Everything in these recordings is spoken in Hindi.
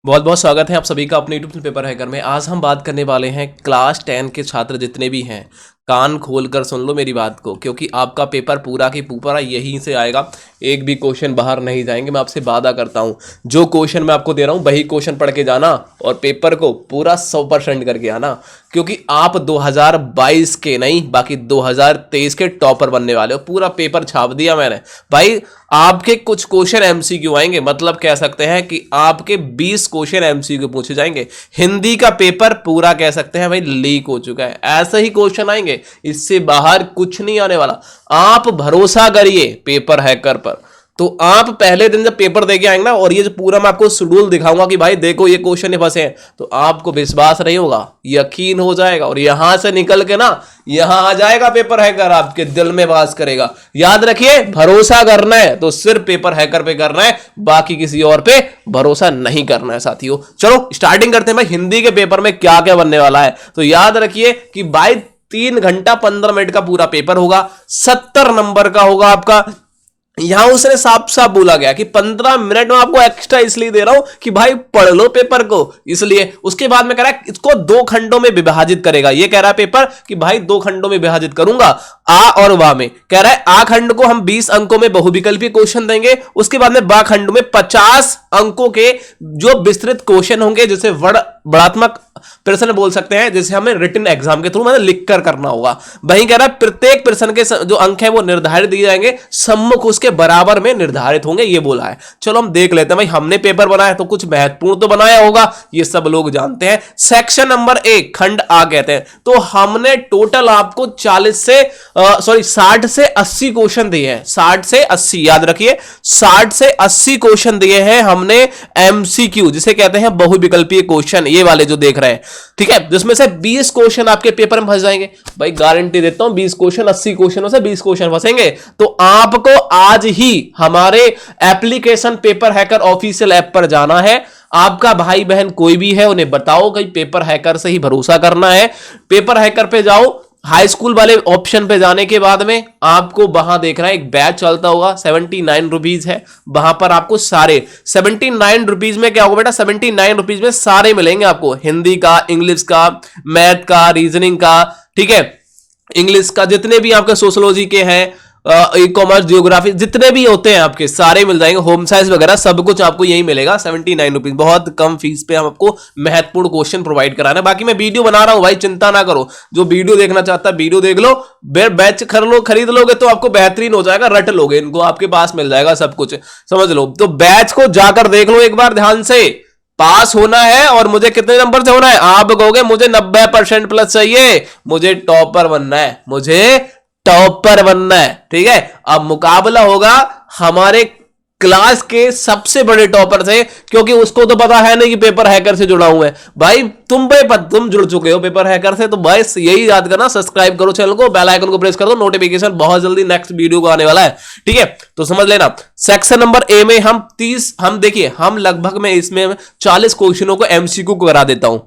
बहुत बहुत स्वागत है आप सभी का अपने यूट्यूब पेपर हैकर में। आज हम बात करने वाले हैं क्लास 10 के छात्र जितने भी हैं, कान खोल कर सुन लो मेरी बात को, क्योंकि आपका पेपर पूरा की पूरा यहीं से आएगा। एक भी क्वेश्चन बाहर नहीं जाएंगे, मैं आपसे वादा करता हूं। जो क्वेश्चन मैं आपको दे रहा हूं वही क्वेश्चन पढ़ के जाना और पेपर को पूरा 100% करके आना, क्योंकि आप 2022 के नहीं बाकी 2023 के टॉपर बनने वाले हो। पूरा पेपर छाप दिया मैंने भाई। आपके कुछ क्वेश्चन एमसीक्यू आएंगे, मतलब कह सकते हैं कि आपके 20 क्वेश्चन एमसीक्यू पूछे जाएंगे। हिंदी का पेपर पूरा कह सकते हैं भाई लीक हो चुका है, ऐसे ही क्वेश्चन आएंगे, इससे बाहर कुछ नहीं आने वाला। आप भरोसा करिए पेपर हैकर पर। तो आप पहले दिन जब पेपर देके आएंगे ना, और ये जो पूरा मैं आपको शेड्यूल दिखाऊंगा कि भाई देखो ये क्वेश्चन फंसे हैं, तो आपको विश्वास नहीं होगा, यकीन हो जाएगा, और यहां से निकल के ना यहां आ जाएगा पेपर हैकर, आपके दिल में वास करेगा। याद रखिए, भरोसा करना है तो सिर्फ पेपर हैकर पे करना है, बाकी किसी और पे भरोसा नहीं करना है साथियों। चलो स्टार्टिंग करते हैं भाई। हिंदी के पेपर में क्या क्या बनने वाला है, तो याद रखिए कि भाई 3 घंटा 15 मिनट का पूरा पेपर होगा, 70 नंबर का होगा आपका। यहां उसने साफ साफ बोला गया कि 15 मिनट में आपको एक्स्ट्रा इसलिए दे रहा हूं कि भाई पढ़ लो पेपर को, इसलिए। उसके बाद में कह रहा है इसको 2 खंडों में विभाजित करेगा। ये कह रहा है पेपर कि भाई 2 खंडों में विभाजित करूंगा, आ और वा में। कह रहा है आ खंड को हम 20 अंकों में बहुविकल्पी क्वेश्चन देंगे, उसके बाद में बा खंड में 50 अंकों के जो विस्तृत क्वेश्चन होंगे, जैसे वर्णात्मक प्रश्न बोल सकते हैं, जैसे हमें रिटन एग्जाम के थ्रू मतलब लिख कर करना होगा। वहीं कह रहा है प्रत्येक प्रश्न के जो अंक है वो निर्धारित दिए जाएंगे, सम्मुख उसके बराबर में निर्धारित होंगे, ये बोला है। चलो हम देख लेते हैं भाई। हमने पेपर बनाया तो कुछ महत्वपूर्ण तो बनाया होगा, ये सब लोग जानते हैं। सेक्शन नंबर 1 खंड आ कहते हैं, तो हमने टोटल आपको 60 से 80 क्वेश्चन दिए हैं। 60 से 80 याद रखिए, 60 से 80 क्वेश्चन दिए हैं हमने एमसीक्यू, जिसे कहते हैं बहुविकल्पीय क्वेश्चन, ये वाले जो देख रहे हैं, ठीक है। जिसमें से 20 क्वेश्चन आपके पेपर में फंस जाएंगे भाई, गारंटी देता हूं 20 क्वेश्चन, 80 क्वेश्चनों से 20 क्वेश्चन फंसेंगे। तो आपको आज ही हमारे application paper hacker official app पर जाना है। आपका भाई बहन कोई भी है, उन्हें बताओ कि पेपर हैकर से ही भरोसा करना है। पेपर हैकर पे जाओ, हाई स्कूल वाले ऑप्शन पे जाने के बाद में आपको वहां देख रहा है एक बैच चलता होगा, 79 रुपीज है। वहां पर आपको सारे 79 रुपीज में क्या होगा बेटा, 79 रुपीज में सारे मिलेंगे आपको, हिंदी का, इंग्लिश का, मैथ का, रीजनिंग का, ठीक है, इंग्लिश का, जितने भी आपके सोशोलॉजी के हैं, ई कॉमर्स, जियोग्राफी, जितने भी होते हैं आपके सारे मिल जाएंगे। होम साइंस वगैरह सब कुछ आपको यही मिलेगा 79 रुपीज। बहुत कम फीस पे हम आपको महत्वपूर्ण क्वेश्चन प्रोवाइड करा रहे हैं। बाकी मैं वीडियो बना रहा हूं भाई, चिंता ना करो। जो वीडियो देखना चाहता है वीडियो देख लो, बैच खरीद लोगे तो आपको बेहतरीन हो जाएगा, रट लोगे इनको, आपके पास मिल जाएगा सब कुछ, समझ लो। तो बैच को जाकर देख लो एक बार ध्यान से। पास होना है, और मुझे कितने नंबर से होना है, आप कहोगे मुझे 90% प्लस चाहिए, मुझे टॉपर बनना है, मुझे टॉपर बनना है, ठीक है। अब मुकाबला होगा हमारे क्लास के सबसे बड़े टॉपर से, क्योंकि उसको तो पता है नहीं कि पेपर हैकर से जुड़ा हुआ है भाई। तुम जुड़ चुके हो पेपर हैकर से, तो बस यही याद करना, सब्सक्राइब करो चैनल को, बेल आइकन को प्रेस कर दो, नोटिफिकेशन बहुत जल्दी नेक्स्ट वीडियो को आने वाला है, ठीक है। तो समझ लेना, सेक्शन नंबर ए में हम देखिए, हम लगभग में इसमें 40 क्वेश्चनों को एमसीक्यू को करा देता हूं।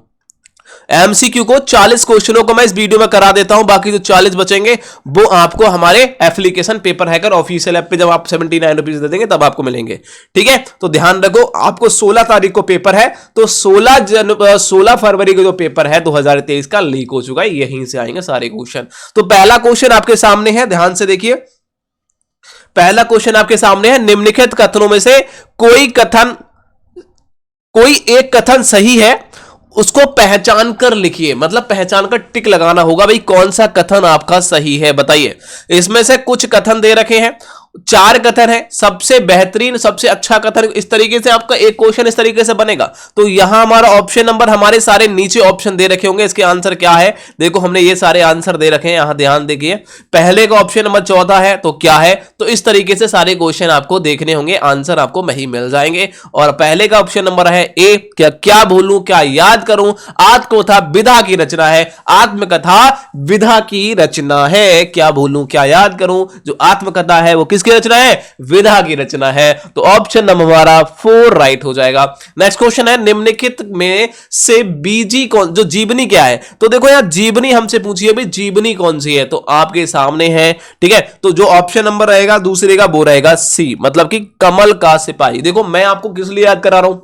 एमसीक्यू को 40 क्वेश्चनों को मैं इस वीडियो में करा देता हूं, बाकी जो 40 बचेंगे वो आपको हमारे application paper hacker official app पे जब आप 79 रुपीज दे देंगे तब आपको मिलेंगे, ठीक है। तो ध्यान रखो, आपको 16 तारीख को पेपर है, तो 16 फरवरी को जो पेपर है 2023 का लीक हो चुका है, यहीं से आएंगे सारे क्वेश्चन। तो पहला क्वेश्चन आपके सामने है, ध्यान से देखिए। पहला क्वेश्चन आपके सामने है, निम्नलिखित कथनों में से कोई एक कथन सही है, उसको पहचान कर लिखिए। मतलब पहचान कर टिक लगाना होगा भाई, कौन सा कथन आपका सही है, बताइए। इसमें से कुछ कथन दे रखे हैं, 4 कथन है। सबसे बेहतरीन, सबसे अच्छा कथन, इस तरीके से आपका एक क्वेश्चन इस तरीके से बनेगा। तो यहां हमारा ऑप्शन नंबर, हमारे सारे नीचे ऑप्शन दे रखे होंगे, इसके आंसर क्या है, देखो हमने ये सारे आंसर दे रखे हैं, यहां ध्यान देखिए। पहले का ऑप्शन नंबर 14 है, तो क्या है, तो इस तरीके से सारे क्वेश्चन आपको देखने होंगे, आंसर आपको वही मिल जाएंगे। और पहले का ऑप्शन नंबर है ए, क्या भूलूं क्या याद करूं, आत्मकथा विधा की रचना है, आत्मकथा विधा की रचना है, क्या भूलूं क्या याद करूं, जो आत्मकथा है वो किस की रचना है, विधा की रचना है। तो ऑप्शन नंबर हमारा 4 राइट हो जाएगा। नेक्स्ट क्वेश्चन है, निम्नलिखित में से बीजी कौन, जो जीवनी क्या है, तो देखो यार जीवनी हमसे पूछिए भाई, जीवनी कौन सी है, तो आपके सामने है, ठीक है। तो जो ऑप्शन नंबर रहेगा दूसरे का वो रहेगा सी, मतलब कि कमल का सिपाही। देखो मैं आपको किस लिए याद करा रहा हूं,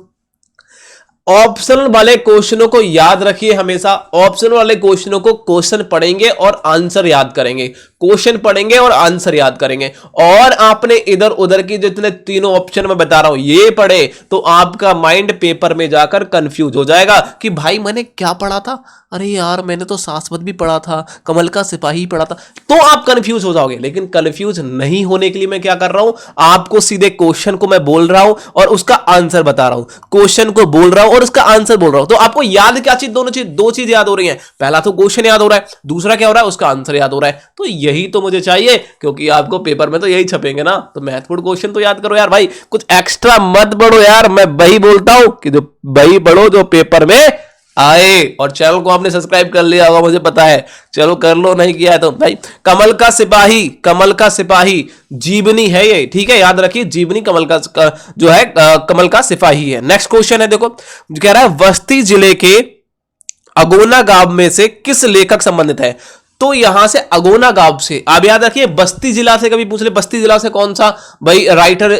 ऑप्शनल वाले क्वेश्चनों को याद रखिए हमेशा। ऑप्शनल वाले क्वेश्चनों को क्वेश्चन पढ़ेंगे और आंसर याद करेंगे, क्वेश्चन पढ़ेंगे और आंसर याद करेंगे। और आपने इधर उधर की जितने तीनों ऑप्शन मैं बता रहा हूं ये पढ़े तो आपका माइंड पेपर में जाकर कंफ्यूज हो जाएगा कि भाई मैंने क्या पढ़ा था, अरे यार मैंने तो शाश्वत भी पढ़ा था, कमल का सिपाही पढ़ा था, तो आप कंफ्यूज हो जाओगे। लेकिन कंफ्यूज नहीं होने के लिए मैं क्या कर रहा हूं, आपको सीधे क्वेश्चन को मैं बोल रहा हूं और उसका आंसर बता रहा हूं, क्वेश्चन को बोल रहा हूं और उसका आंसर बोल रहा हूं। तो आपको याद क्या चीज, दो चीज याद हो रही है। पहला तो क्वेश्चन याद हो रहा है, दूसरा क्या हो रहा है, उसका आंसर याद हो रहा है। तो यही तो मुझे चाहिए, क्योंकि आपको पेपर में तो यही छपेंगे ना। तो महत्वपूर्ण क्वेश्चन तो याद करो यार भाई, कुछ एक्स्ट्रा मत पढ़ो यार। मैं वही बोलता हूं कि जो वही पढ़ो जो पेपर में आए। और चैनल को आपने सब्सक्राइब कर लिया होगा मुझे पता है, चलो कर लो, नहीं किया है तो भाई। कमल का सिपाही जीवनी है ये, ठीक है, याद रखिए जीवनी कमल का जो है कमल का सिपाही है। नेक्स्ट क्वेश्चन है, देखो कह रहा है बस्ती जिले के अगोना गांव में से किस लेखक संबंधित है। तो यहां से अगोना गांव से आप याद रखिए, बस्ती जिला से कभी पूछ ले बस्ती जिला से कौन सा भाई राइटर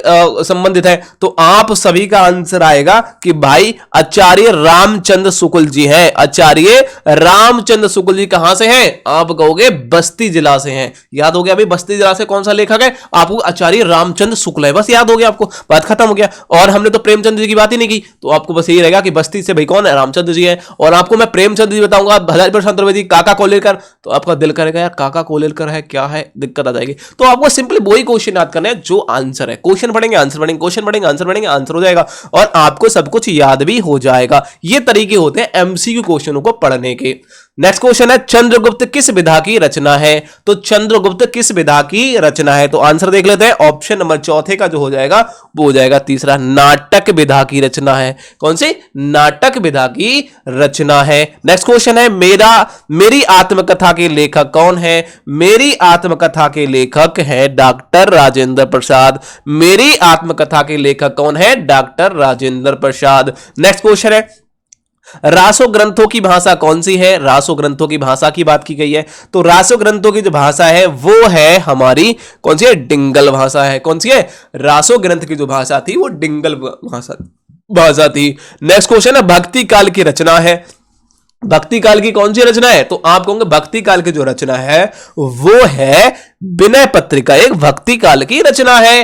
संबंधित है, तो आप सभी का आंसर आएगा कि भाई आचार्य रामचंद्र शुक्ल जी हैं। आचार्य रामचंद्र शुक्ल जी कहां से हैं, आप कहोगे बस्ती जिला से हैं। याद हो गया भाई, बस्ती जिला से कौन सा लेखक है, आपको आचार्य रामचंद्र शुक्ल है, बस याद हो गया आपको, बात खत्म हो गया। और हमने तो प्रेमचंद जी की बात ही नहीं की, तो आपको बस यही रहेगा कि बस्ती से भाई कौन है, रामचंद्र जी है। और आपको मैं प्रेमचंद जी बताऊंगा, हजारीप्रसाद द्विवेदी, काका कोलेकर, तो आपका दिल करेगा यार काका कोलेलकर है क्या है, दिक्कत आ जाएगी। तो आपको सिंपली वही क्वेश्चन याद करना है जो आंसर है। क्वेश्चन पढ़ेंगे आंसर पढ़ेंगे, क्वेश्चन पढ़ेंगे आंसर पढ़ेंगे, आंसर हो जाएगा और आपको सब कुछ याद भी हो जाएगा। ये तरीके होते हैं एमसीक्यू क्वेश्चनों को पढ़ने के। नेक्स्ट क्वेश्चन है चंद्रगुप्त किस विधा की रचना है। तो चंद्रगुप्त किस विधा की रचना है, तो आंसर देख लेते हैं। ऑप्शन नंबर चौथे का जो हो जाएगा वो हो जाएगा तीसरा, नाटक विधा की रचना है। कौन सी, नाटक विधा की रचना है। नेक्स्ट क्वेश्चन है मेरी आत्मकथा के लेखक कौन है। मेरी आत्मकथा के लेखक है डॉक्टर राजेंद्र प्रसाद। मेरी आत्मकथा के लेखक कौन है, doctor Rajendra Prasad. Next question है रासो ग्रंथों की भाषा कौन सी है। रासो ग्रंथों की भाषा की बात की गई है, तो रासो ग्रंथों की जो भाषा है वो है हमारी कौन सी है, डिंगल भाषा है। कौन सी है, रासो ग्रंथ की जो भाषा थी वो डिंगल भाषा थी। नेक्स्ट क्वेश्चन है भक्ति काल की रचना है। भक्ति काल की कौन सी रचना है, तो आप कहोगे भक्ति काल की जो रचना है वो है विनय पत्रिका, एक भक्ति काल की रचना है।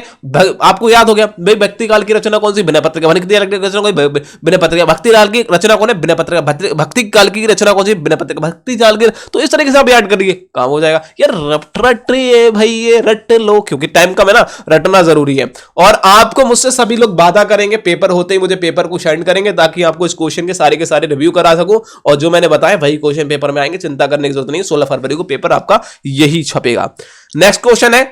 आपको याद हो गया भाई भक्ति काल की रचना कौन सी, विनय पत्रिका। विनय पत्रिका। भक्ति काल की रचना कौन है, विनय पत्रिका। भक्ति काल की रचना कौन सी, विनय पत्रिका। भक्ति काल की, तो इस तरीके से आप याद करिए, काम हो जाएगा। यार रट रही भाई, ये रट लो, क्योंकि टाइम कम है ना, रटना जरूरी है। और आपको मुझसे सभी लोग वादा करेंगे, पेपर होते ही मुझे पेपर को सेंड करेंगे ताकि आपको इस क्वेश्चन के सारे रिव्यू करा सकूं। और जो मैंने बताया वही क्वेश्चन पेपर में आएंगे, चिंता करने की जरूरत नहीं। 16 फरवरी को पेपर आपका यही छपेगा। नेक्स्ट क्वेश्चन है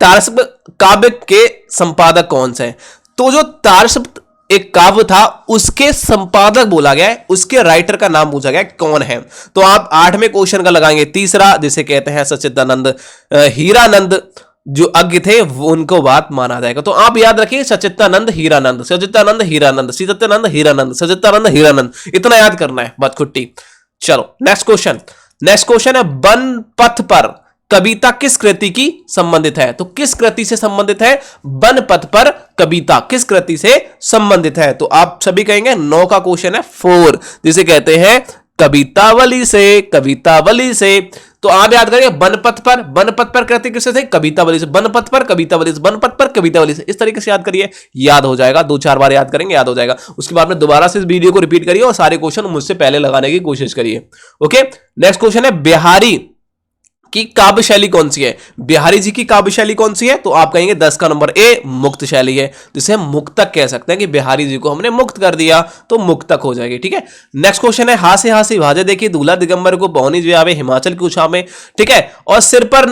तारसप्त काव्य के संपादक कौन से हैं। तो जो तारसप्त एक काव्य था उसके संपादक बोला गया है, उसके राइटर का नाम पूछा गया है कौन है। तो आप 8वें क्वेश्चन का लगाएंगे तीसरा, जिसे कहते हैं सच्चिदानंद हीरानंद जो अज्ञ थे वो उनको बात माना जाएगा। तो आप याद रखिए सच्चिदानंद हीरानंद, सच्चिदानंद हीरानंद, सच्चिदानंद हीरानंद, सच्चिदानंद हीरानंद, इतना याद करना है, बात खुट्टी। चलो नेक्स्ट क्वेश्चन है वन पथ पर कविता किस कृति की संबंधित है। तो किस कृति से संबंधित है, वन पथ पर कविता किस कृति से संबंधित है। तो आप सभी कहेंगे 9 का क्वेश्चन है 4, जिसे कहते हैं कवितावली से। तो आप याद करेंगे वन पथ पर कृति किससे थे, कवितावली से। वन पथ पर कवितावली से, इस तरीके से याद करिए, याद हो जाएगा। 2-4 बार याद करेंगे, याद हो जाएगा। उसके बाद में दोबारा से इस वीडियो को रिपीट करिए और सारे क्वेश्चन मुझसे पहले लगाने की कोशिश करिए। ओके, नेक्स्ट क्वेश्चन है बिहारी की काव्य शैली कौन सी है। बिहारी जी की काव्य शैली कौन सी है, तो आप कहेंगे 10 का नंबर ए मुक्त शैली है, जिसे हम मुक्तक कह सकते हैं कि बिहारी जी को हमने मुक्त कर दिया तो मुक्तक हो जाएगी। ठीक है, नेक्स्ट क्वेश्चन है हासे भाजे देखिए दूल्हा दिगंबर को पौनी जो आवे हिमाचल की उछा में। ठीक है, और सिर पर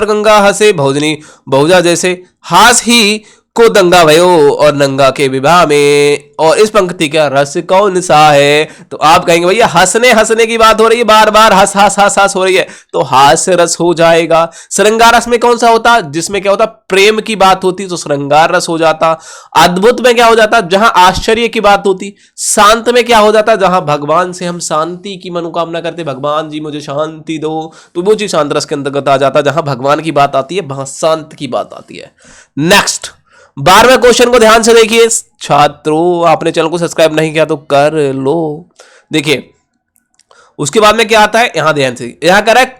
गंगा हसे भौजनी बहुजा जैसे हास ही को दंगा भयो और नंगा के विवाह में, और इस पंक्ति का रस कौन सा है। तो आप कहेंगे भैया हंसने की बात हो रही है, बार बार हंस हो रही है, तो हास्य रस हो जाएगा। श्रृंगार रस में कौन सा होता, जिसमें क्या होता, प्रेम की बात होती तो श्रृंगार रस हो जाता। अद्भुत में क्या हो जाता, जहां आश्चर्य की बात होती। शांत में क्या हो जाता, जहां भगवान से हम शांति की मनोकामना करते, भगवान जी मुझे शांति दो, तो वो चीज शांत रस के अंतर्गत आ जाता। जहां भगवान की बात आती है वहां शांत की बात आती है। नेक्स्ट 12वें क्वेश्चन को ध्यान से देखिए छात्रों, आपने चैनल को सब्सक्राइब नहीं किया तो कर लो। देखिए उसके बाद में क्या आता है, यहां ध्यान से, यहां कह रहा है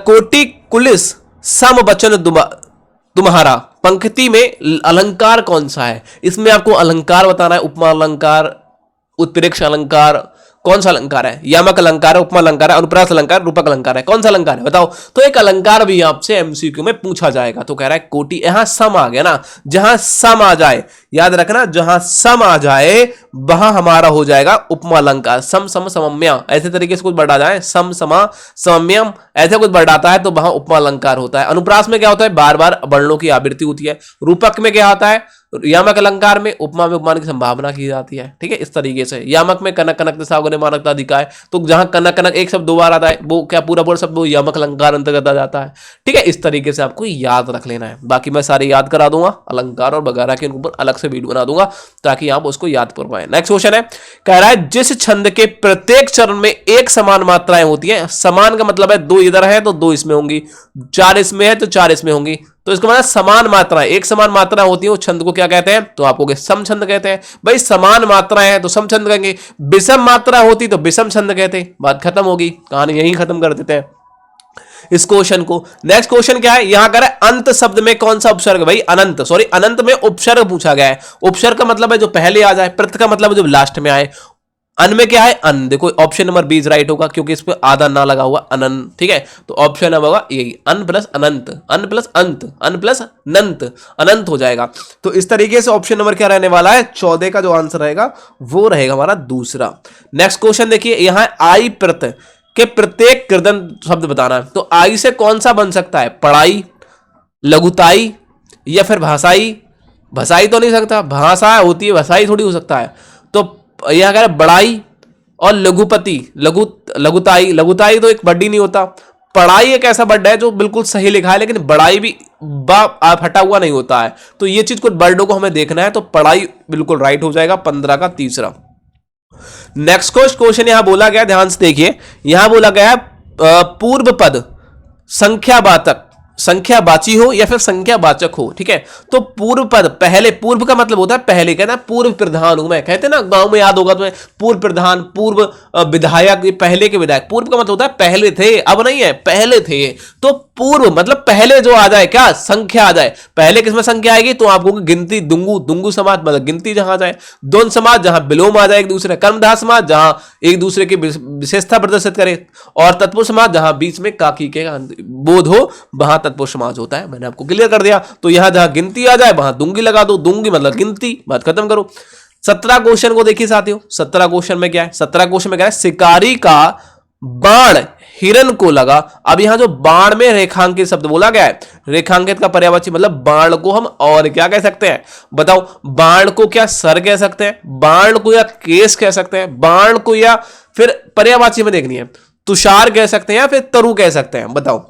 कोटि कुलिस सम वचन तुम्हारा, पंक्ति में अलंकार कौन सा है? इसमें आपको अलंकार बताना है, उपमा अलंकार, उत्प्रेक्ष अलंकार, कौन सा अलंकार है? यामक अलंकार है, उपमा अलंकार है, अनुप्रास अलंकार, रूपक अलंकार है, कौन सा अलंकार है बताओ? तो एक अलंकार भी आपसे एमसीक्यू में पूछा जाएगा। तो कह रहा है कोटि, यहां सम आ गया ना, जहां सम आ जाए याद रखना, जहां सम आ जाए वहां हमारा हो जाएगा उपमा अलंकार। सम सम समम्या, ऐसे तरीके से कुछ बढ़ा जाए, सम समा समम्यम, ऐसे कुछ बढ़ाता है तो वहां उपमा अलंकार होता है। अनुप्रास में क्या होता है, बार बार वर्णों की आवृत्ति होती है। रूपक में क्या आता है, यामक अलंकार में उपमा में उपमान की संभावना की जाती है। ठीक है, इस तरीके से। यामक में कनक कनक सागुने मानकता दिखाए, तो जहां कनक कनक एक शब्द दो बार आता है वो क्या पूरा पूरा शब्द वो यामक अलंकार अंतर्गत आ जाता है। ठीक है, इस तरीके से आपको याद रख लेना है। बाकी मैं सारे याद करा दूंगा, अलंकार और वगैरह के ऊपर अलग से वीडियो बना दूंगा ताकि आप उसको याद कर पाए। नेक्स्ट क्वेश्चन है, कह रहा है जिस छंद के प्रत्येक चरण में एक समान मात्राएं होती है, समान का मतलब है दो इधर है तो दो इसमें होंगी, चार इसमें है तो चार इसमें होंगी, तो इसका मतलब समान मात्राएं, एक समान मात्रा होती है, वो छंद को क्या कहते हैं? तो आपको सम छंद कहते हैं। भाई समान मात्राएं हैं तो सम छंद कहेंगे, विषम मात्रा होती तो विषम छंद कहते हैं। बात खत्म होगी, कहानी यहीं खत्म कर देते हैं इस क्वेश्चन को। नेक्स्ट क्वेश्चन क्या है, यहां कर अंत शब्द में कौन सा उपसर्ग? भाई अनंत, सॉरी अनंत में उपसर्ग पूछा गया है। उपसर्ग का मतलब है जो पहले आ जाए, प्रत का मतलब है जो लास्ट में आए। अन में क्या है, अन, देखो ऑप्शन नंबर 20 राइट होगा क्योंकि इस पे आधा ना लगा हुआ, अनंत। ठीक है, तो ऑप्शन नंबर होगा यही, अन प्लस अनंत, अन प्लस अंत, अन प्लस नंत, अनंत हो जाएगा। तो इस तरीके से ऑप्शन नंबर क्या रहने वाला है, 14 का जो आंसर रहेगा वो रहेगा हमारा दूसरा। नेक्स्ट क्वेश्चन देखिए, यहां आई प्रत के प्रत्येक कृदंत शब्द बताना है। तो आई से कौन सा बन सकता है? पढ़ाई, लघुताई या फिर भाषाई? भाषाई तो नहीं सकता, भाषा होती है, भाषाई थोड़ी हो सकता है। तो यह कह रहा है बड़ाई और लघुपति, लघुताई, लघुताई तो एक वर्ड ही नहीं होता। पढ़ाई एक ऐसा वर्ड है जो बिल्कुल सही लिखा है, लेकिन बड़ाई भी आप हटा हुआ नहीं होता है। तो ये चीज कुछ वर्डों को हमें देखना है, तो पढ़ाई बिल्कुल राइट हो जाएगा, 15 का तीसरा। नेक्स्ट क्वेश्चन यहां बोला गया, ध्यान से देखिए, यहां बोला गया है पूर्व पद संख्यावाचक, संख्यावाची हो या फिर संख्यावाचक हो। ठीक है, तो पूर्व पद पहले, पूर्व का मतलब होता है पहले, कहना पूर्व प्रधान हूं मैं, कहते हैं ना गांव में, याद होगा तुम्हें, पूर्व प्रधान, पूर्व विधायक, पहले के विधायक। पूर्व का मतलब होता है पहले थे, अब नहीं है, पहले थे। तो पूर्व मतलब पहले जो आ जाए, क्या संख्या आ जाए, पहले किसमें संख्या आएगी? तो आपको गिनती, दुंगु, दुंगु समाज मतलब गिनती जहां जाए, द्वंद समाज जहां विलोम आ जाए एक दूसरे, कर्मधार समाज जहां एक दूसरे की विशेषता प्रदर्शित करे, और तत्पुरुष समाज जहां बीच में काकी के बोध हो वहां तत्पुरुष समाज होता है। मैंने आपको क्लियर कर दिया। तो यहां जहां गिनती आ जाए वहां दुंगी लगा दो, दुंगी मतलब गिनती, बात खत्म करो। 17 क्वेश्चन को देखिए साथियों, 17 क्वेश्चन में क्या है, 17 क्वेश्चन में क्या है, शिकारी का बाण हिरन को लगा। अब यहां जो बाण में रेखांकित शब्द बोला गया है, रेखांकित का पर्यायवाची मतलब बाण को हम और क्या कह सकते हैं बताओ? बाण को क्या सर कह सकते हैं, बाण को या केस कह सकते हैं, बाण को या फिर पर्यायवाची में देखनी है तुषार कह सकते हैं या फिर तरु कह सकते हैं, बताओ?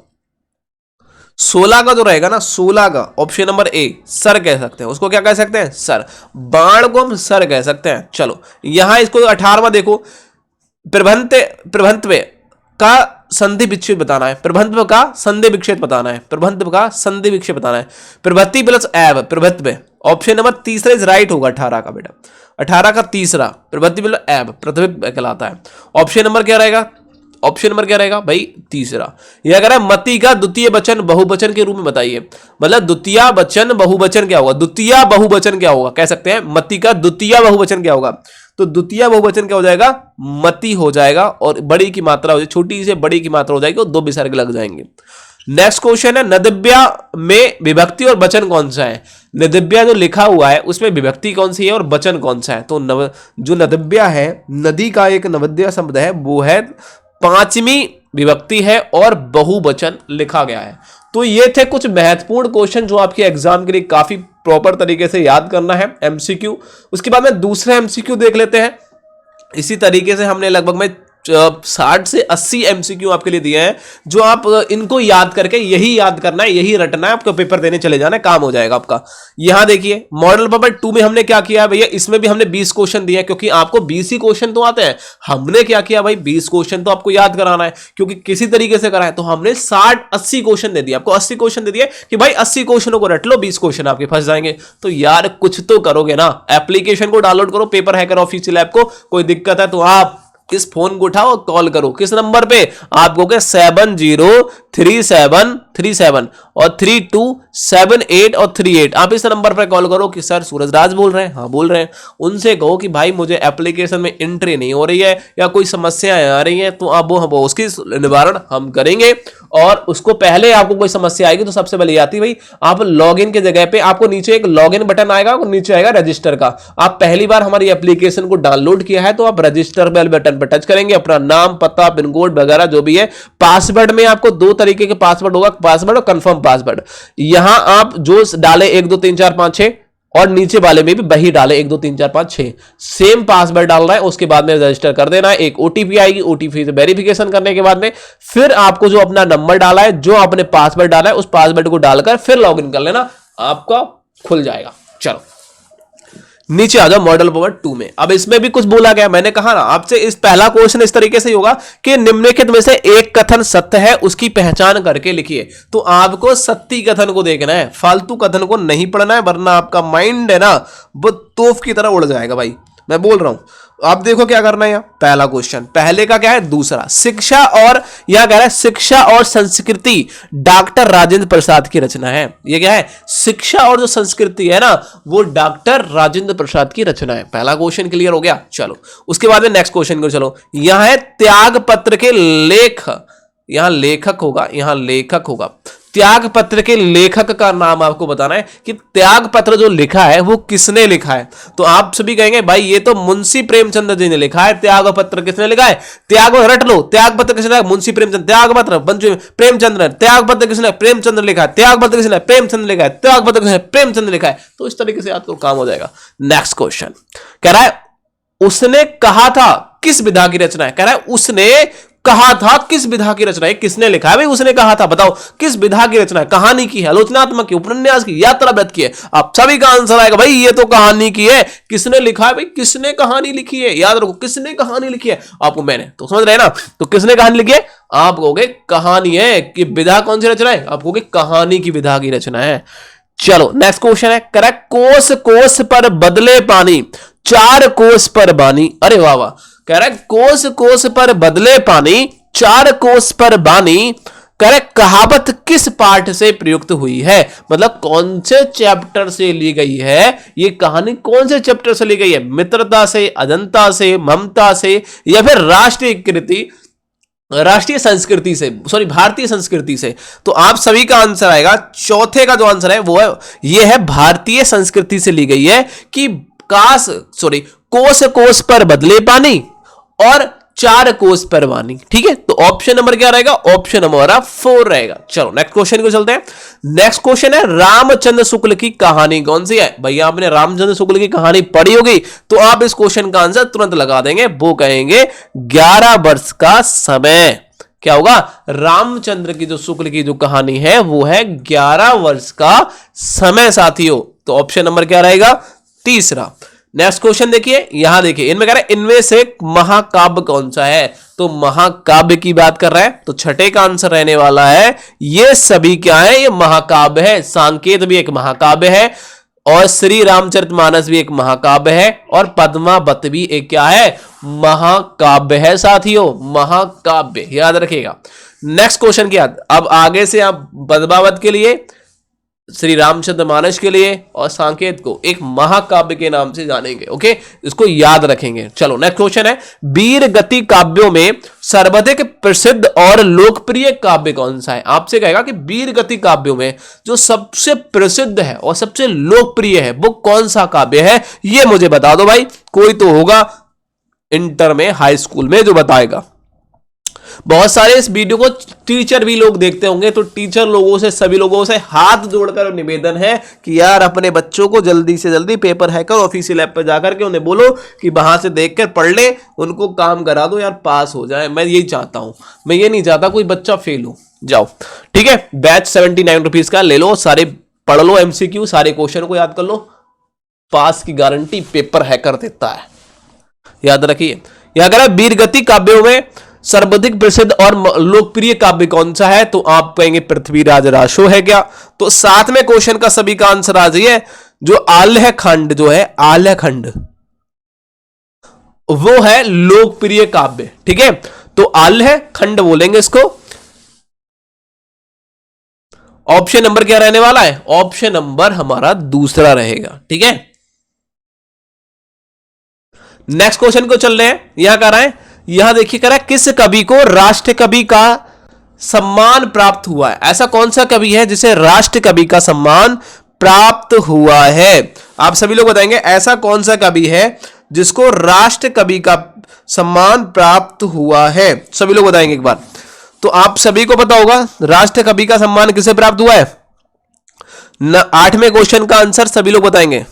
16 का जो रहेगा ना, 16 का ऑप्शन नंबर ए सर कह सकते हैं, उसको क्या कह सकते हैं? सर। बाण को हम सर कह सकते हैं। चलो यहां इसको 18वां देखो, प्रभंत्व का संधि विच्छेद बताना है, प्रभंत्व का संधि विच्छेद बताना है, प्रभंत्व का संधि विच्छेद बताना है। प्रभति प्लस एव, प्रभत्व, ऑप्शन नंबर तीसरा इज राइट होगा 18 का बेटा, 18 का तीसरा, प्रभति प्लस एव प्रतिभा कहलाता है। ऑप्शन नंबर क्या रहेगा? ऑप्शन नंबर क्या रहेगा भाई? तीसरा। यह अगर है मति का द्वितीय वचन बहुवचन के रूप में बताइए, मतलब द्वितीय वचन बहुवचन क्या होगा? द्वितीय बहुवचन क्या होगा कह सकते हैं? मति का द्वितीय बहुवचन क्या होगा? तो द्वितीय बहुवचन क्या हो जाएगा? मति हो जाएगा, और बड़ी की मात्रा हो जाएगी, छोटी से बड़ी की मात्रा हो जाएगी और दो विसर्ग लग जाएंगे। नेक्स्ट क्वेश्चन है, नदिव्या में विभक्ति और वचन कौन सा है? नदिव्या जो लिखा हुआ है उसमें विभक्ति कौन सी है और वचन कौन सा है? तो जो नदिव्या है, नदी का एक नवद्या शब्द है, वो है 5वीं विभक्ति है और बहुवचन लिखा गया है। तो ये थे कुछ महत्वपूर्ण क्वेश्चन जो आपके एग्जाम के लिए काफी प्रॉपर तरीके से याद करना है, एमसीक्यू। उसके बाद में दूसरे एमसीक्यू देख लेते हैं। इसी तरीके से हमने लगभग में 60 से 80 एमसीक्यू आपके लिए दिए हैं, जो आप इनको याद करके यही याद करना है, यही रटना है, आपको पेपर देने चले जाना है, काम हो जाएगा आपका। यहां देखिए मॉडल पेपर 2 में हमने क्या किया भैया, इसमें भी हमने 20 क्वेश्चन दिए हैं, क्योंकि आपको 20 ही क्वेश्चन तो आते हैं। हमने क्या किया भाई, 20 क्वेश्चन तो आपको याद कराना है, क्योंकि किसी तरीके से कराए, तो हमने 60-80 क्वेश्चन दे दिए आपको, 80 क्वेश्चन दे दिए कि भाई 80 क्वेश्चनों को रट लो, 20 क्वेश्चन आपके फंस जाएंगे। तो यार कुछ तो करोगे ना, एप्लीकेशन को डाउनलोड करो, पेपर हैकर ऑफिशियल ऐप को। कोई दिक्कत है तो आप इस फोन को उठाओ, कॉल करो, किस नंबर पे, आप कहोगे 703737 और 3278 और 38। आप इस नंबर पर कॉल करो कि सर सूरजराज बोल रहे हैं, हाँ बोल रहे हैं। उनसे कहो कि भाई मुझे एप्लीकेशन में एंट्री नहीं हो रही है या कोई समस्याएं आ रही हैं, तो आप वो उसकी निवारण हम करेंगे। और उसको पहले आपको कोई समस्या आएगी तो सबसे पहले आती भाई, आप लॉगिन के जगह पे आपको नीचे एक लॉगिन बटन आएगा और नीचे आएगा रजिस्टर का। आप पहली बार हमारी एप्लीकेशन को डाउनलोड किया है तो आप रजिस्टर बेल बटन पर टच करेंगे, अपना नाम, पता, पिन कोड वगैरह जो भी है। पासवर्ड में आपको 2 तरीके के पासवर्ड होगा, पासवर्ड और कंफर्म पासवर्ड। यहां आप जो डाले 1 2 3 4 5 6 और नीचे वाले में भी वही डाले 1 2 3 4 5 6 सेम पासवर्ड डाल रहा है। उसके बाद में रजिस्टर कर देना है, एक ओटीपी आएगी, ओटीपी से वेरिफिकेशन करने के बाद में फिर आपको जो अपना नंबर डाला है, जो आपने पासवर्ड डाला है, उस पासवर्ड को डालकर फिर लॉगिन कर लेना, आपका खुल जाएगा। चलो नीचे आ जाओ मॉडल पेपर 2 में। अब इसमें भी कुछ बोला गया, मैंने कहा ना आपसे, इस पहला क्वेश्चन इस तरीके से ही होगा कि निम्नलिखित में से एक कथन सत्य है, उसकी पहचान करके लिखिए। तो आपको सत्य कथन को देखना है, फालतू कथन को नहीं पढ़ना है, वरना आपका माइंड है ना वो तोफ की तरह उड़ जाएगा भाई, मैं बोल रहा हूं। आप देखो क्या करना है। यहाँ पहला क्वेश्चन, पहले का क्या है, दूसरा, शिक्षा और, यह कह रहा है शिक्षा और संस्कृति डॉक्टर राजेंद्र प्रसाद की रचना है। ये क्या है, शिक्षा और जो संस्कृति है ना वो डॉक्टर राजेंद्र प्रसाद की रचना है। पहला क्वेश्चन क्लियर हो गया। चलो उसके बाद में नेक्स्ट क्वेश्चन को चलो। यहां है त्याग पत्र के लेख, यहां लेखक होगा, यहां लेखक होगा। त्याग पत्र के लेखक का नाम आपको बताना है कि त्याग पत्र जो लिखा है वो किसने लिखा है। तो आप सभी कहेंगे भाई ये तो मुंशी प्रेमचंद जी ने लिखा है। त्याग पत्र किसने लिखा है, त्याग रट लो, त्याग पत्र किसने, मुंशी प्रेमचंद। त्याग पत्र प्रेमचंद ने, त्याग पत्र किसने, प्रेमचंद लिखा है। त्याग पत्र किसने, प्रेमचंद लिखा है। त्याग पत्र किसने, प्रेमचंद लिखा है। तो इस तरीके से आपको काम हो जाएगा। नेक्स्ट क्वेश्चन कह रहा है उसने कहा था किस विधा की रचना है। कह रहा है उसने कहा था किस विधा की रचना है। किसने लिखा है भाई, उसने कहा था, बताओ किस विधा की रचना है। कहानी की है, आलोचनात्मक की, उपन्यास की, यात्रा व्रत की है। आप सभी का आंसर आएगा भाई ये तो कहानी की है। किसने लिखा है भाई, किसने कहानी लिखी है, याद रखो किसने कहानी लिखी है। आपको मैंने तो समझ रहे ना, तो किसने कहानी लिखी है, आप कहोगे कहानी है। कि विधा कौन सी रचना है, आप कहोगे कहानी की विधा की रचना है। चलो नेक्स्ट क्वेश्चन है, करेक्ट, कोस कोस पर बदले पानी, 4 कोस पर बानी। अरे वाह वाह, कह रहा है कोस कोस पर बदले पानी, 4 कोस पर बानी। कह रहा है कहावत किस पाठ से प्रयुक्त हुई है, मतलब कौन से चैप्टर से ली गई है ये कहानी, कौन से चैप्टर से ली गई है। मित्रता से, अजंता से, ममता से, या फिर राष्ट्रीय संस्कृति से, सॉरी भारतीय संस्कृति से। तो आप सभी का आंसर आएगा, चौथे का जो आंसर है वो है, ये है भारतीय संस्कृति से ली गई है कि कोस कोस पर बदले पानी और 4 कोस पर वानी। ठीक है, तो ऑप्शन नंबर क्या रहेगा, ऑप्शन नंबर 4 रहेगा। चलो नेक्स्ट क्वेश्चन को चलते हैं। नेक्स्ट क्वेश्चन है रामचंद्र शुक्ल की कहानी कौन सी है। भैया आपने रामचंद्र शुक्ल की कहानी पढ़ी होगी तो आप इस क्वेश्चन का आंसर तुरंत लगा देंगे। वो कहेंगे 11 वर्ष का समय। क्या होगा, रामचंद्र की जो शुक्ल की जो कहानी है वो है 11 वर्ष का समय साथियों। तो ऑप्शन नंबर क्या रहेगा, तीसरा। नेक्स्ट क्वेश्चन देखिए, यहां देखिए, इनमें कह रहा है इनमें से महाकाव्य कौन सा है। तो महाकाव्य की बात कर रहा है, तो छठे का आंसर रहने वाला है ये सभी क्या है, ये महाकाव्य है। सांकेत भी एक महाकाव्य है और श्री रामचरितमानस भी एक महाकाव्य है और पद्मावत भी एक क्या है, महाकाव्य है साथियों, महाकाव्य, याद रखिएगा। नेक्स्ट क्वेश्चन क्या, अब आगे से आप पद्मावत के लिए, श्री रामचरितमानस के लिए और सांकेत को एक महाकाव्य के नाम से जानेंगे। ओके, इसको याद रखेंगे। चलो नेक्स्ट क्वेश्चन है, वीर गति काव्यों में सर्वाधिक प्रसिद्ध और लोकप्रिय काव्य कौन सा है। आपसे कहेगा कि वीर गति काव्यों में जो सबसे प्रसिद्ध है और सबसे लोकप्रिय है वो कौन सा काव्य है, ये मुझे बता दो भाई। कोई तो होगा इंटर में, हाई स्कूल में जो बताएगा। बहुत सारे इस वीडियो को टीचर भी लोग देखते होंगे, तो टीचर लोगों से, सभी लोगों से हाथ जोड़कर निवेदन है कि यार अपने बच्चों को जल्दी से जल्दी पेपर हैकर ऑफिशियल ऐप पर जाकर के उन्हें बोलो कि वहां से देखकर पढ़ ले, उनको काम करा दो यार, पास हो जाए। मैं यही चाहता हूं, मैं ये नहीं चाहता कोई बच्चा फेल हो। जाओ ठीक है, बैच 79 रुपीज का ले लो, सारे पढ़ लो, एमसीक्यू सारे क्वेश्चन को याद कर लो, पास की गारंटी पेपर हैकर देता है, याद रखिए। यह कह रहा है वीरगति काव्यों में सर्वाधिक प्रसिद्ध और लोकप्रिय काव्य कौन सा है, तो आप कहेंगे पृथ्वीराज रासो है क्या। तो 7वें क्वेश्चन का सभी का आंसर आ जाइए, जो आल्ह खंड जो है, आल्ह खंड वो है लोकप्रिय काव्य, ठीक है। तो आल्ह खंड बोलेंगे इसको। ऑप्शन नंबर क्या रहने वाला है, ऑप्शन नंबर हमारा दूसरा रहेगा, ठीक है। नेक्स्ट क्वेश्चन को चल रहे हैं, यहां कह रहा है, यहां देखिए कह रहा है किस कवि को राष्ट्र कवि का सम्मान प्राप्त हुआ है। ऐसा कौन सा कवि है जिसे राष्ट्र कवि का सम्मान प्राप्त हुआ है। आप सभी लोग बताएंगे ऐसा कौन सा कवि है जिसको राष्ट्र कवि का सम्मान प्राप्त हुआ है, सभी लोग बताएंगे एक बार। तो आप सभी को पता होगा राष्ट्र कवि का सम्मान किसे प्राप्त हुआ है। 8वें क्वेश्चन का आंसर सभी लोग बताएंगे,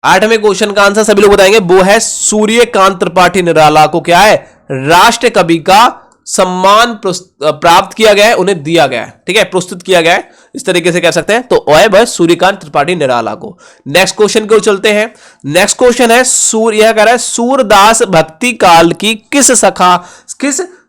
8वें क्वेश्चन का आंसर सभी लोग बताएंगे, वो है सूर्यकांत त्रिपाठी निराला को क्या है, राष्ट्र कवि का सम्मान प्राप्त किया गया है, उन्हें दिया गया है, ठीक है, प्रस्तुत किया गया है, इस तरीके से कह सकते हैं। तो वह सूर्यकांत त्रिपाठी निराला को। नेक्स्ट क्वेश्चन को चलते हैं। नेक्स्ट क्वेश्चन है यह कह रहा है सूरदास भक्ति काल की किस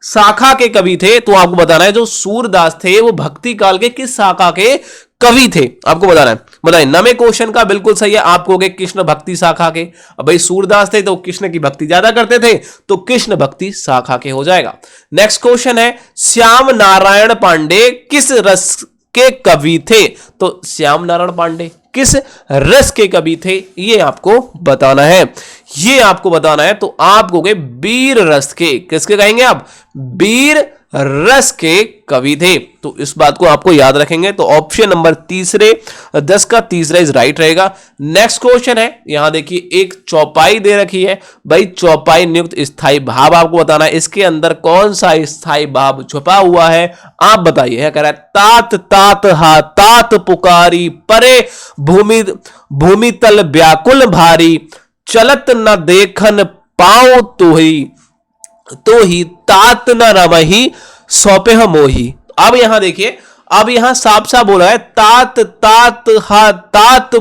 शाखा के कवि थे। तो आपको बताना है जो सूरदास थे वो भक्ति काल के किस शाखा के कवि थे, आपको बताना है। बताइए, 9वें क्वेश्चन का बिल्कुल सही है, आपको कहोगे कृष्ण भक्ति शाखा के। अब भाई सूरदास थे तो कृष्ण की भक्ति ज्यादा करते थे, तो कृष्ण भक्ति शाखा के हो जाएगा। नेक्स्ट क्वेश्चन है श्याम नारायण पांडे किस रस के कवि थे। तो श्याम नारायण पांडे किस रस के कवि थे, ये आपको बताना है, ये आपको बताना है। तो आप कहोगे वीर रस के, किसके कहेंगे आप, वीर रस के कवि थे। तो इस बात को आपको याद रखेंगे। तो ऑप्शन नंबर 10 का तीसरा इज राइट रहेगा। नेक्स्ट क्वेश्चन है, यहां देखिए एक चौपाई दे रखी है, भाई चौपाई नियुक्त स्थायी भाव आपको बताना है, इसके अंदर कौन सा स्थायी भाव छुपा हुआ है, आप बताइए। कह रहा है तात तात हा तात पुकारी परे भूमि तल व्याकुल भारी चलत न देखन पाओ तो ही तात न रमही सौंपे मोही। अब यहां देखिए, अब यहां साफ साफ बोला है तात तात हा तात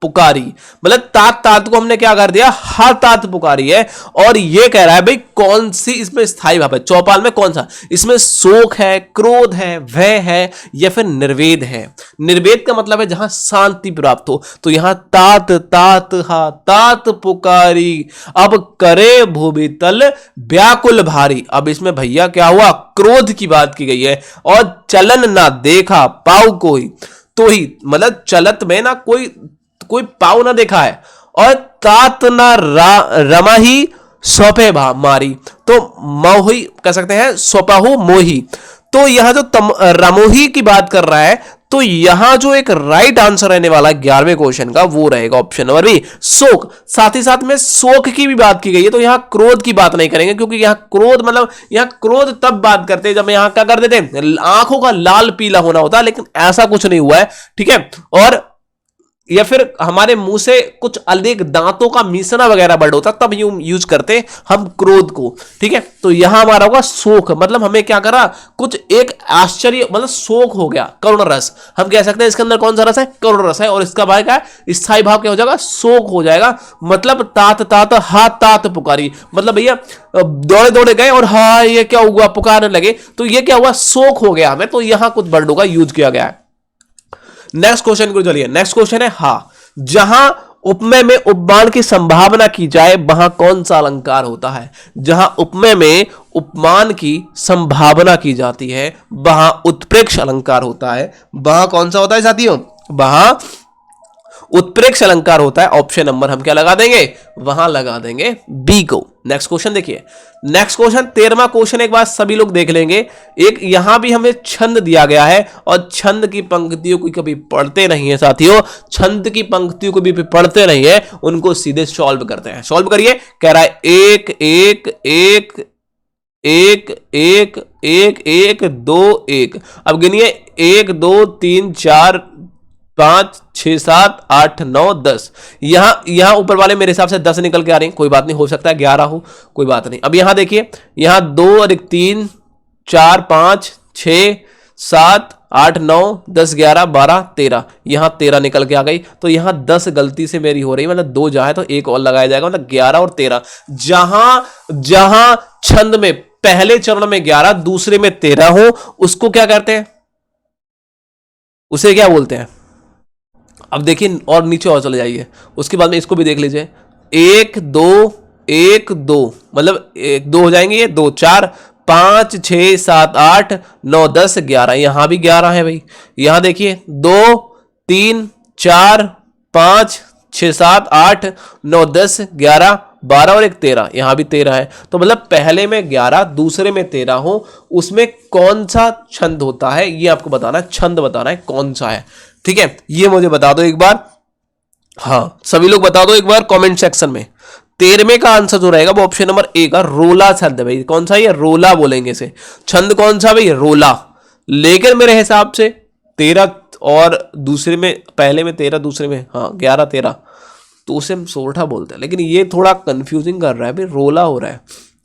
पुकारी, मतलब तात तात को हमने क्या कर दिया, हा तात पुकारी है। और ये कह रहा है भाई कौन सी इसमें स्थायी भाव है, चौपाल में कौन सा, इसमें शोक है, क्रोध है, भय है, या फिर निर्वेद है। निर्वेद का मतलब है जहां शांति प्राप्त हो। तो यहां तात तात हा तात पुकारी अब करे भूमि तल व्याकुल भारी। अब इसमें भैया क्या हुआ, क्रोध की बात की गई है। और चलन ना देखा पाऊ कोई, तो ही मतलब चलत में ना कोई पाव ना देखा है। और तात ना रमा ही सौंपे मारी, तो मोही कह सकते हैं सौपाहु मोही। तो यहां जो रमोही की बात कर रहा है, तो यहां जो एक राइट आंसर रहने वाला है 11वें क्वेश्चन का, वो रहेगा ऑप्शन नंबर बी शोक। साथ ही साथ में शोक की भी बात की गई है, तो यहां क्रोध की बात नहीं करेंगे, क्योंकि यहां क्रोध मतलब यहां क्रोध तब बात करते हैं जब यहां क्या कर देते हैं, आंखों का लाल पीला होना होता है, लेकिन ऐसा कुछ नहीं हुआ है, ठीक है। और या फिर हमारे मुंह से कुछ अधिक दांतों का मिश्रण वगैरह बढ़ होता, तब यूज करते हम क्रोध को, ठीक है। तो यहां हमारा होगा शोक, मतलब हमें क्या करा, कुछ एक आश्चर्य, मतलब शोक हो गया, करुण रस हम कह सकते हैं। इसके अंदर कौन सा रस है, करुण रस है। और इसका भाव क्या है, स्थायी भाव क्या हो जाएगा, शोक हो जाएगा। मतलब तात तात हा तात पुकारी, मतलब भैया दौड़े दौड़े गए और हा ये क्या हुआ, पुकारने लगे, तो ये क्या हुआ, शोक हो गया हमें। तो यहां कुछ वर्डों का यूज किया गया है। नेक्स्ट क्वेश्चन को चलिए। नेक्स्ट क्वेश्चन है जहां उपमेय में उपमान की संभावना की जाए वहां कौन सा अलंकार होता है। जहां उपमेय में उपमान की संभावना की जाती है वहां उत्प्रेक्ष अलंकार होता है। वहां कौन सा होता है साथियों, वहां उत्प्रेक्ष अलंकार होता है। ऑप्शन नंबर हम क्या लगा देंगे, वहां लगा देंगे बी को। नेक्स्ट क्वेश्चन देखिए। नेक्स्ट क्वेश्चन 13वां क्वेश्चन एक बार सभी लोग देख लेंगे। एक यहां भी हमें छंद दिया गया है और छंद की पंक्तियों को कभी पढ़ते नहीं है साथियों, छंद की पंक्तियों को भी पढ़ते नहीं है, उनको सीधे सॉल्व करते हैं। सॉल्व करिए। कह रहा है एक एक एक एक एक एक एक दो एक। अब गिनिए 1 2 3 4 5 6 7 8 9 10। यहां ऊपर वाले मेरे हिसाब से 10 निकल के आ रही हैं, कोई बात नहीं, हो सकता है 11 हो, कोई बात नहीं। अब यहां देखिए, यहां 2 और 1 3 4 5 6 7 8 9 10 11 12 13, यहां 13 निकल के आ गई। तो यहां 10 गलती से मेरी हो रही, मतलब 2 जहां है तो एक और लगाया जाएगा, मतलब 11 और 13। जहां छंद में पहले चरण में 11 दूसरे में 13 हो, उसको क्या कहते हैं, उसे क्या बोलते हैं। अब देखिए और नीचे और चले जाइए, उसके बाद में इसको भी देख लीजिए। 1 2 1 2, मतलब 1 2 हो जाएंगे, ये 2 4 5 6 7 8 9 10 11, यहां भी 11 है भाई। यहां देखिए 2 3 4 5 6 7 8 9 10 11 12 और 1 13, यहां भी 13 है। तो मतलब पहले में 11 दूसरे में 13 हो, उसमें कौन सा छंद होता है ये आपको बताना है, छंद बताना है कौन सा है। ठीक है, ये मुझे बता दो एक बार। हाँ सभी लोग बता दो एक बार कमेंट सेक्शन में। 13वें का आंसर जो रहेगा वो ऑप्शन नंबर ए का रोला छंद है भाई। कौन सा, ये रोला बोलेंगे इसे, छंद कौन सा भाई, रोला। लेकिन मेरे हिसाब से 13 और दूसरे में, पहले में 13 दूसरे में, हाँ 11 13, तो उसे हम सोरठा बोलते हैं। लेकिन ये थोड़ा कंफ्यूजिंग कर रहा है भाई, रोला हो रहा है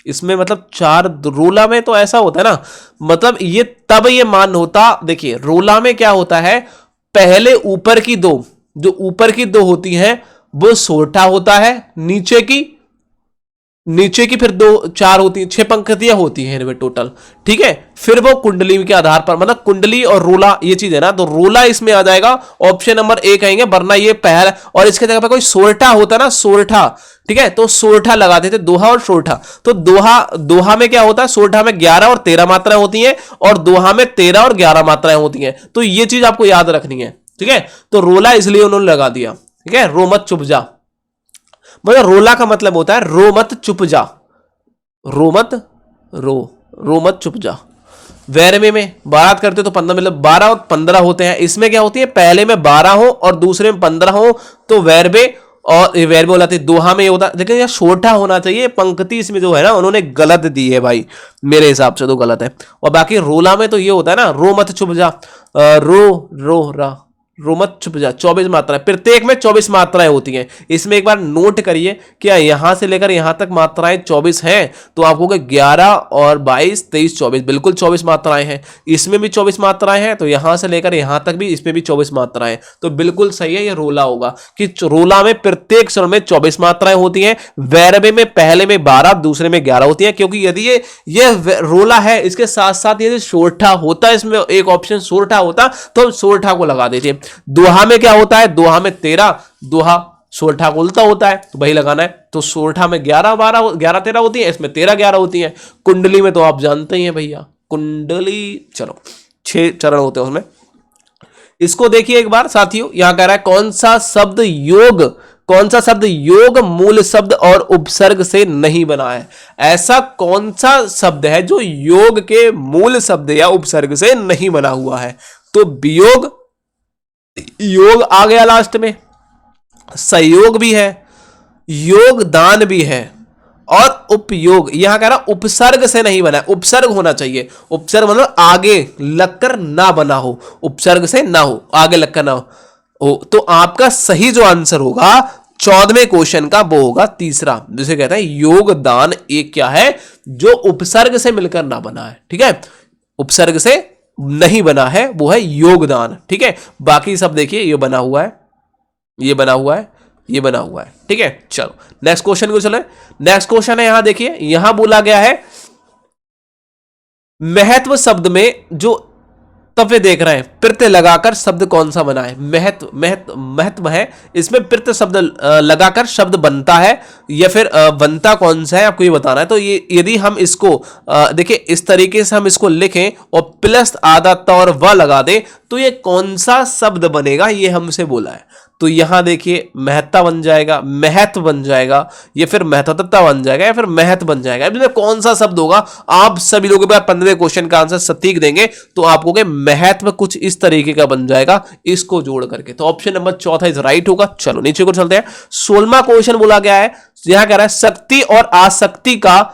इसमें, मतलब 4 रोला में तो ऐसा होता है ना, मतलब ये तब ये मान होता। देखिए रोला में क्या होता है, पहले ऊपर की दो, जो ऊपर की दो होती हैं वो सोरठा होता है, नीचे की फिर 2 4 होती हैं, 6 पंक्तियां होती हैं इनमें टोटल। ठीक है, फिर वो कुंडली के आधार पर, मतलब कुंडली और रोला ये चीज है ना, तो रोला इसमें आ जाएगा, ऑप्शन नंबर ए कहेंगे, वरना ये पहला। और इसके जगह पर कोई सोरठा होता ना, सोरठा, ठीक है, तो सोरठा लगाते थे, दोहा और सोरठा। तो दोहा में क्या होता है, सोरठा में 11 और 13 मात्राएं होती हैं, और दोहा में 13 और 11 मात्राएं होती हैं। तो ये चीज आपको याद रखनी है। ठीक है, तो रोला इसलिए उन्होंने लगा दिया। ठीक है, रो मत चुप जा, मतलब रोला का मतलब होता है रो मत चुप जा, रो मत रो मत चुप जा। वैरमे में बारात करते तो 15, मतलब 12 और 15 होते हैं। इसमें क्या होती है, पहले में 12 हो और दूसरे में 15 हो तो वैरबे, और वैरबे बोलाते दोहा में ये होता। लेकिन यह छोटा होना चाहिए, पंक्ति इसमें जो है ना उन्होंने गलत दी है भाई, मेरे हिसाब से तो गलत है। और बाकी रोला में तो ये होता है ना, रो मत चुप जा, रो मत चुप जा, 24 मात्राएं, प्रत्येक में 24 मात्राएं होती हैं। इसमें एक बार नोट करिए, क्या यहां से लेकर यहां तक मात्राएं 24 हैं, तो आपको 11 और 22 23 24, बिल्कुल 24 मात्राएं हैं। इसमें भी 24 मात्राएं हैं, तो यहां से लेकर यहां तक भी इसमें भी 24 मात्राएं, तो बिल्कुल सही है, ये रोला होगा कि रोला में प्रत्येक स्वर में 24 मात्राएं होती हैं। वैरबे में पहले में 12 दूसरे में 11 होती हैं, क्योंकि यदि ये रोला है, इसके साथ साथ यदि सोरठा होता, इसमें एक ऑप्शन सोरठा होता, तो हम सोरठा को लगा देते। दोहा में क्या होता है, दोहा में 13, दोहा सोरठा को उल्टा होता है, तो वही लगाना है। तो सोरठा में 11 12 11 13 होती है, इसमें 13 11 होती है। कुंडली में तो आप जानते ही हैं भैया, कुंडली, चलो 6 चरण होते हैं उसमें। इसको देखिए एक बार साथियों, यहां कह रहा है कौन सा शब्द योग मूल शब्द और उपसर्ग से नहीं बना है। ऐसा कौन सा शब्द है जो योग के मूल शब्द या उपसर्ग से नहीं बना हुआ है। तो वियोग, योग आ गया लास्ट में, सहयोग भी है, योगदान भी है, और उपयोग, यहां कह रहा उपसर्ग से नहीं बना है। उपसर्ग होना चाहिए, उपसर्ग मतलब आगे लगकर ना बना हो, उपसर्ग से ना हो, आगे लगकर ना हो। तो आपका सही जो आंसर होगा 14वें क्वेश्चन का वो होगा तीसरा, जिसे कहते हैं योगदान। एक क्या है, जो उपसर्ग से मिलकर ना बना है। ठीक है, उपसर्ग से नहीं बना है वो है योगदान। ठीक है, बाकी सब देखिए, ये बना हुआ है, ये बना हुआ है, ये बना हुआ है। ठीक है, चलो नेक्स्ट क्वेश्चन को चले। नेक्स्ट क्वेश्चन है, यहां देखिए, यहां बोला गया है महत्व शब्द में जो तत्व देख रहे हैं, प्रत्यय लगाकर शब्द कौन सा बना है। महत्व है, इसमें प्रत्यय शब्द लगाकर शब्द बनता है, या फिर बनता कौन सा है आपको ये बताना है। तो ये यदि हम इसको देखिए इस तरीके से हम इसको लिखें और प्लस आधा त और व लगा दें, तो ये कौन सा शब्द बनेगा, ये हमसे बोला है। तो यहां देखिए महत्ता बन जाएगा, महत्व बन जाएगा, या फिर महत्वता बन जाएगा, या फिर महत्व बन जाएगा। इसमें कौन सा शब्द होगा, आप सभी लोगों के पास 15वें क्वेश्चन का आंसर सटीक देंगे तो आपको महत्व कुछ इस तरीके का बन जाएगा, इसको जोड़ करके। तो ऑप्शन नंबर 4 इज राइट होगा। चलो नीचे को चलते हैं। 16वां क्वेश्चन बोला गया है, यहां कह रहा है शक्ति और आसक्ति का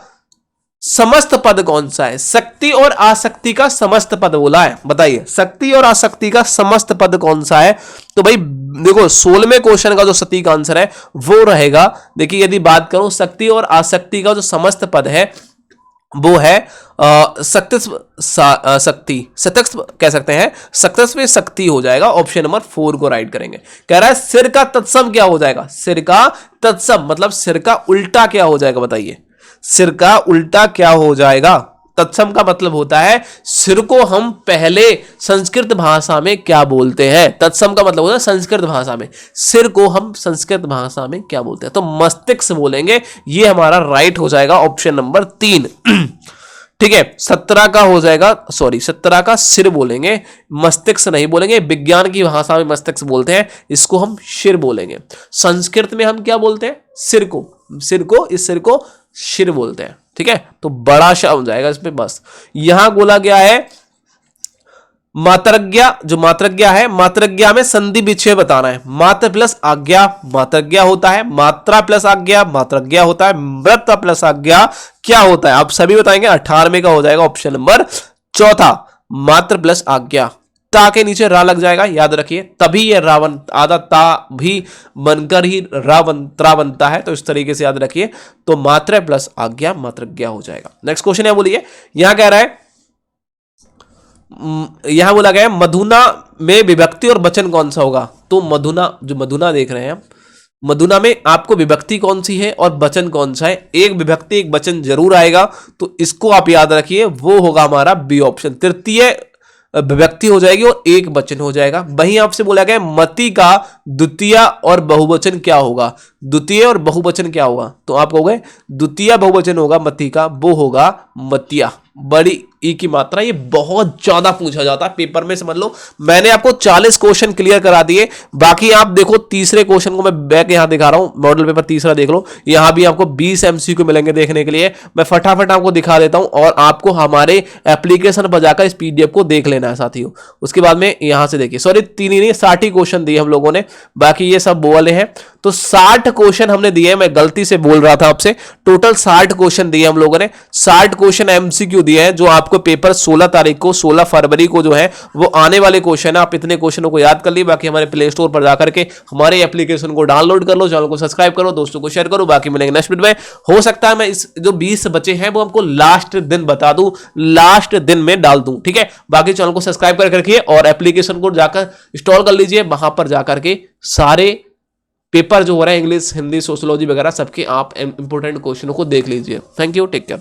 समस्त पद कौन सा है? शक्ति और आसक्ति का समस्त पद बोला है, बताइए शक्ति और आसक्ति का समस्त पद कौन सा है? तो भाई देखो 16वें क्वेश्चन का जो सटीक आंसर है वो रहेगा, देखिए यदि बात करूं शक्ति और आसक्ति का जो समस्त पद है वो है शक्ति शतस्व कह सकते हैं, शक्तस्व शक्ति हो जाएगा। ऑप्शन नंबर 4 को राइट करेंगे। कह रहा है सिर का तत्सम क्या हो जाएगा? सिर का तत्सम मतलब सिर का उल्टा क्या हो जाएगा? बताइए सिर का उल्टा क्या हो जाएगा? तत्सम का मतलब होता है सिर को हम पहले संस्कृत भाषा में क्या बोलते हैं? तत्सम का मतलब होता है संस्कृत भाषा में सिर को हम संस्कृत भाषा में क्या बोलते हैं? तो मस्तिष्क बोलेंगे, ये हमारा राइट हो जाएगा ऑप्शन नंबर 3। ठीक है 17 का हो जाएगा, सॉरी 17 का सिर बोलेंगे, मस्तिष्क नहीं बोलेंगे। विज्ञान की भाषा में मस्तिष्क बोलते हैं, इसको हम सिर बोलेंगे। संस्कृत में हम क्या बोलते हैं? सिर को इस सिर को सिर बोलते हैं। ठीक है तो बड़ा श हो जाएगा इसमें। बस यहां बोला गया है मात्रज्ञा, जो मात्रज्ञा है, मात्रज्ञा में संधि विच्छेद बताना है। मात्र प्लस आज्ञा मात्रज्ञा होता है, मात्रा प्लस आज्ञा मात्रज्ञा होता है, व्रत प्लस आज्ञा क्या होता है? आप सभी बताएंगे। 18वें का हो जाएगा ऑप्शन नंबर 4 मात्र प्लस आज्ञा। ता के नीचे रा लग जाएगा, याद रखिए, तभी ये रावण आधा ता भी बनकर ही रा बनता है, तो इस तरीके से याद रखिए। तो मात्र प्लस आज्ञा मात्रज्ञा हो जाएगा। नेक्स्ट क्वेश्चन है, बोलिए। यहां कह रहा है, यहां बोला गया है मधुना में विभक्ति और वचन कौन सा होगा? तो मधुना, जो मधुना देख रहे हैं आप, मधुना में आपको विभक्ति कौन सी है और वचन कौन सा है? एक विभक्ति एक वचन जरूर आएगा, तो इसको आप याद रखिए, वो होगा हमारा बी ऑप्शन। तृतीय विभक्ति हो जाएगी और एक वचन हो जाएगा। वहीं आपसे बोला गया मति का द्वितीय और बहुवचन क्या होगा? द्वितीय और बहुवचन क्या होगा? तो आप कहोगे द्वितीय बहुवचन होगा मति का, वो होगा मतिया, बड़ी ई की मात्रा। ये बहुत ज्यादा पूछा जाता है पेपर में, समझ लो। मैंने आपको 40 क्वेश्चन क्लियर करा दिए, बाकी आप देखो तीसरे क्वेश्चन को मैं बैक यहां दिखा रहा हूं, मॉडल पेपर तीसरा देख लो, यहां भी आपको 20 MCQ मिलेंगे देखने के लिए। मैं फटाफट आपको दिखा देता हूं और आपको हमारे एप्लीकेशन पर जाकर इस PDF को देख लेना है साथियों। उसके बाद में यहां से देखिए, सॉरी 3 ही नहीं 60 ही क्वेश्चन दिए हम लोगों ने, बाकी ये सब वो वाले हैं। तो 60 क्वेश्चन हमने दिए, मैं गलती से बोल रहा था आपसे, टोटल 60 क्वेश्चन दिए हम लोगों ने। 60 क्वेश्चन MCQ दिए हैं, जो आपको पेपर 16 तारीख को 16 फरवरी को जो है वो आने वाले क्वेश्चन है। आप इतने क्वेश्चनों को याद कर ली, बाकी हमारे प्ले स्टोर पर जाकर के हमारे एप्लीकेशन को डाउनलोड कर लो, चैनल को सब्सक्राइब करो, दोस्तों को शेयर करो। बाकी मिलेंगे नेक्स्ट वीडियो में। हो सकता है मैं इस जो 20 बचे हैं वो आपको लास्ट दिन बता दूं, लास्ट दिन में डाल दूं, ठीक है। बाकी चैनल को सब्सक्राइब करके रखिए और एप्लीकेशन को जाकर इंस्टॉल कर लीजिए, वहां पर जाकर के सारे पेपर जो हो रहा है इंग्लिश, हिंदी, सोशियोलॉजी वगैरह सबके आप इंपोर्टेंट क्वेश्चनों को देख लीजिए। Thank you, take care.